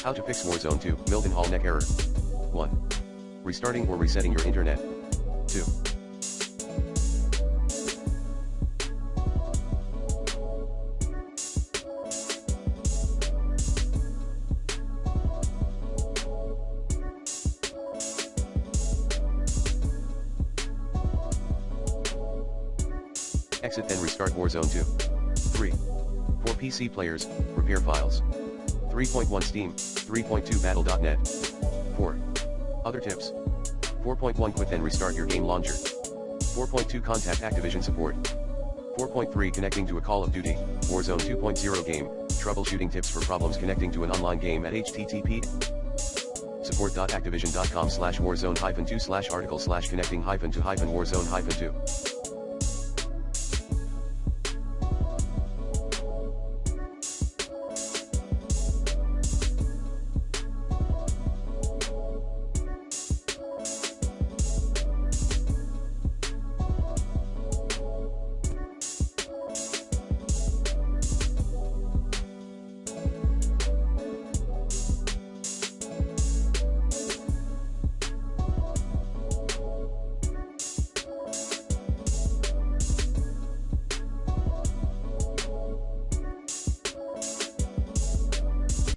How to fix Warzone 2 Mildenhall neck error. 1. Restarting or resetting your internet. 2. Exit and restart Warzone 2. 3. For PC players, repair files. 3.1 Steam, 3.2 Battle.net. 4. Other tips. 4.1 Quit and restart your game launcher. 4.2 Contact Activision support. 4.3 Connecting to a Call of Duty, Warzone 2.0 game, troubleshooting tips for problems connecting to an online game at http support.activision.com/warzone-2/article/connecting-to-warzone-2